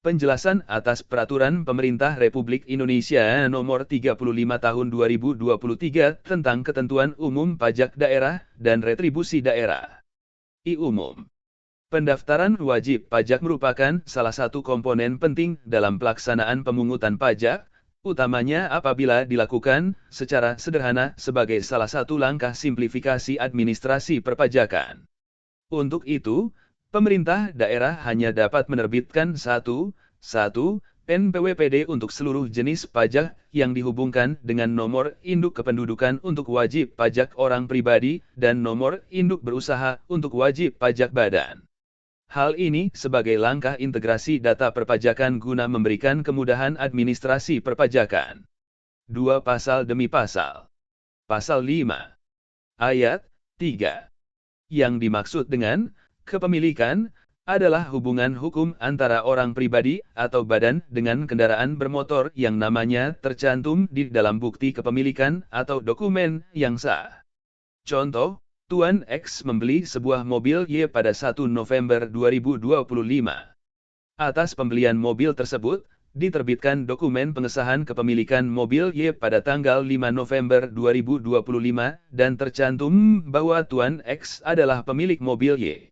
Penjelasan atas Peraturan Pemerintah Republik Indonesia Nomor 35 Tahun 2023 tentang Ketentuan Umum Pajak Daerah dan Retribusi Daerah. I Umum. Pendaftaran wajib pajak merupakan salah satu komponen penting dalam pelaksanaan pemungutan pajak, utamanya apabila dilakukan secara sederhana sebagai salah satu langkah simplifikasi administrasi perpajakan. Untuk itu, pemerintah daerah hanya dapat menerbitkan satu NPWPD untuk seluruh jenis pajak yang dihubungkan dengan nomor induk kependudukan untuk wajib pajak orang pribadi dan nomor induk berusaha untuk wajib pajak badan. Hal ini sebagai langkah integrasi data perpajakan guna memberikan kemudahan administrasi perpajakan. 2 Pasal demi pasal. Pasal 5. Ayat 3. Yang dimaksud dengan kepemilikan adalah hubungan hukum antara orang pribadi atau badan dengan kendaraan bermotor yang namanya tercantum di dalam bukti kepemilikan atau dokumen yang sah. Contoh, Tuan X membeli sebuah mobil Y pada 1 November 2025. Atas pembelian mobil tersebut, diterbitkan dokumen pengesahan kepemilikan mobil Y pada tanggal 5 November 2025 dan tercantum bahwa Tuan X adalah pemilik mobil Y.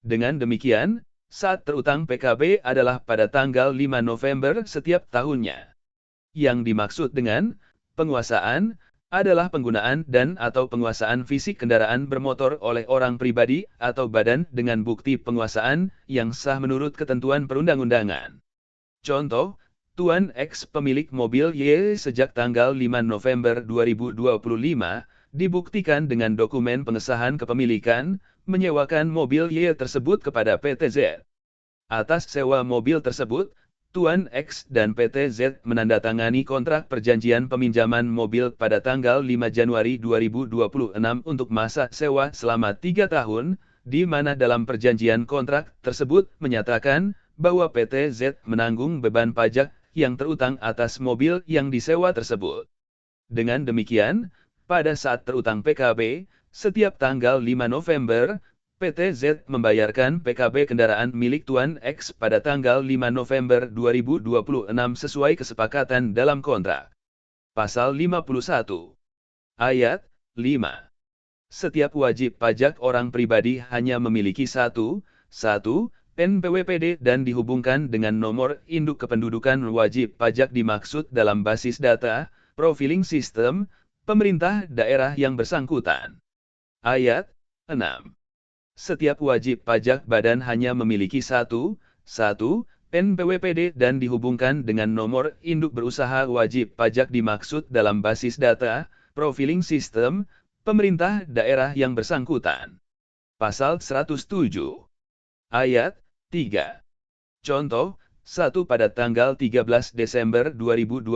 Dengan demikian, saat terutang PKB adalah pada tanggal 5 November setiap tahunnya. Yang dimaksud dengan penguasaan adalah penggunaan dan atau penguasaan fisik kendaraan bermotor oleh orang pribadi atau badan dengan bukti penguasaan yang sah menurut ketentuan perundang-undangan. Contoh, Tuan X pemilik mobil Y sejak tanggal 5 November 2025, dibuktikan dengan dokumen pengesahan kepemilikan, menyewakan mobil Y tersebut kepada PT Z. Atas sewa mobil tersebut, Tuan X dan PT Z menandatangani kontrak perjanjian peminjaman mobil pada tanggal 5 Januari 2026 untuk masa sewa selama 3 tahun, di mana dalam perjanjian kontrak tersebut menyatakan bahwa PT Z menanggung beban pajak yang terutang atas mobil yang disewa tersebut. Dengan demikian, pada saat terutang PKB, setiap tanggal 5 November, PT Z membayarkan PKB kendaraan milik Tuan X pada tanggal 5 November 2026 sesuai kesepakatan dalam kontrak. Pasal 51. Ayat 5. Setiap wajib pajak orang pribadi hanya memiliki satu NPWPD dan dihubungkan dengan nomor induk kependudukan wajib pajak dimaksud dalam basis data, profiling system, pemerintah daerah yang bersangkutan. Ayat 6. Setiap wajib pajak badan hanya memiliki satu NPWPD dan dihubungkan dengan nomor induk berusaha wajib pajak dimaksud dalam basis data, profiling system, pemerintah daerah yang bersangkutan. Pasal 107. Ayat 3. Contoh, 1 pada tanggal 13 Desember 2025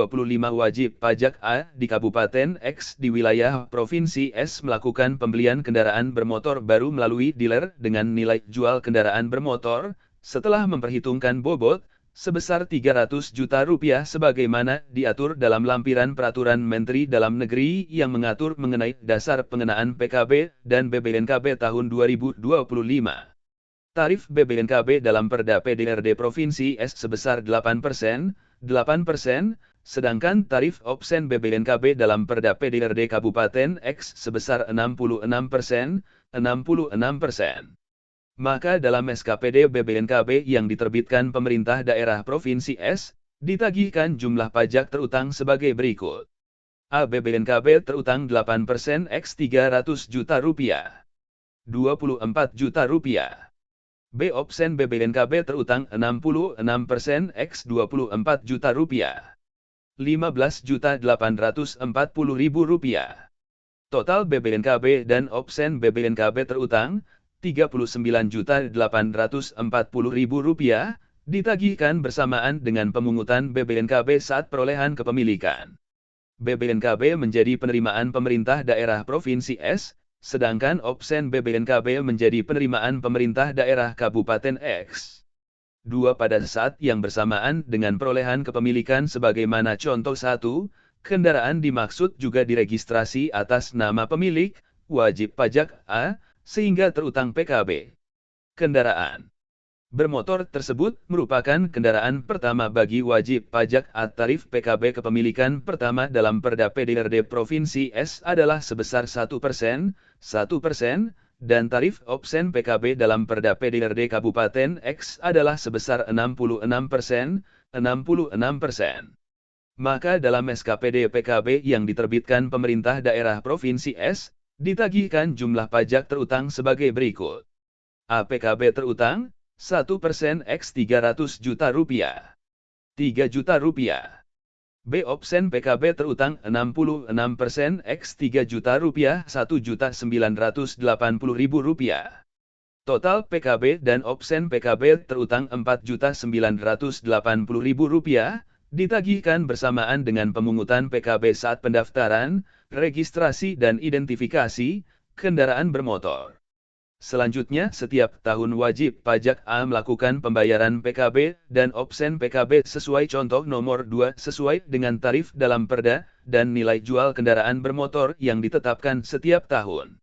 wajib pajak A di Kabupaten X di wilayah Provinsi S melakukan pembelian kendaraan bermotor baru melalui dealer dengan nilai jual kendaraan bermotor, setelah memperhitungkan bobot, sebesar 300 juta rupiah sebagaimana diatur dalam lampiran Peraturan Menteri Dalam Negeri yang mengatur mengenai dasar pengenaan PKB dan BBNKB tahun 2025. Tarif BBNKB dalam Perda PDRD Provinsi S sebesar 8%, sedangkan tarif opsen BBNKB dalam Perda PDRD Kabupaten X sebesar 66%. Maka dalam SKPD BBNKB yang diterbitkan pemerintah daerah Provinsi S, ditagihkan jumlah pajak terutang sebagai berikut. A. BBNKB terutang 8% X 300 juta rupiah. 24 juta rupiah. B. Opsen BBNKB terutang 66% X 24 juta rupiah. 15.840.000 rupiah. Total BBNKB dan opsen BBNKB terutang 39.840.000 rupiah, ditagihkan bersamaan dengan pemungutan BBNKB saat perolehan kepemilikan. BBNKB menjadi penerimaan pemerintah daerah Provinsi S, sedangkan opsen BBNKB menjadi penerimaan pemerintah daerah Kabupaten X. 2. Pada saat yang bersamaan dengan perolehan kepemilikan sebagaimana contoh 1, kendaraan dimaksud juga diregistrasi atas nama pemilik, wajib pajak A, sehingga terutang PKB. Kendaraan Bermotor tersebut merupakan kendaraan pertama bagi wajib pajak tarif PKB kepemilikan pertama dalam Perda PDRD Provinsi S adalah sebesar 1%, dan tarif opsen PKB dalam Perda PDRD Kabupaten X adalah sebesar 66%. Maka dalam SKPD PKB yang diterbitkan pemerintah daerah Provinsi S, ditagihkan jumlah pajak terutang sebagai berikut. APKB terutang, 1% X 300 juta rupiah. 3 juta rupiah. B. Opsen PKB terutang 66% X 3 juta rupiah 1.980.000 rupiah. Total PKB dan opsen PKB terutang 4.980.000 rupiah, ditagihkan bersamaan dengan pemungutan PKB saat pendaftaran, registrasi dan identifikasi kendaraan bermotor. Selanjutnya, setiap tahun wajib pajak melakukan pembayaran PKB dan opsen PKB sesuai contoh nomor 2 sesuai dengan tarif dalam Perda dan nilai jual kendaraan bermotor yang ditetapkan setiap tahun.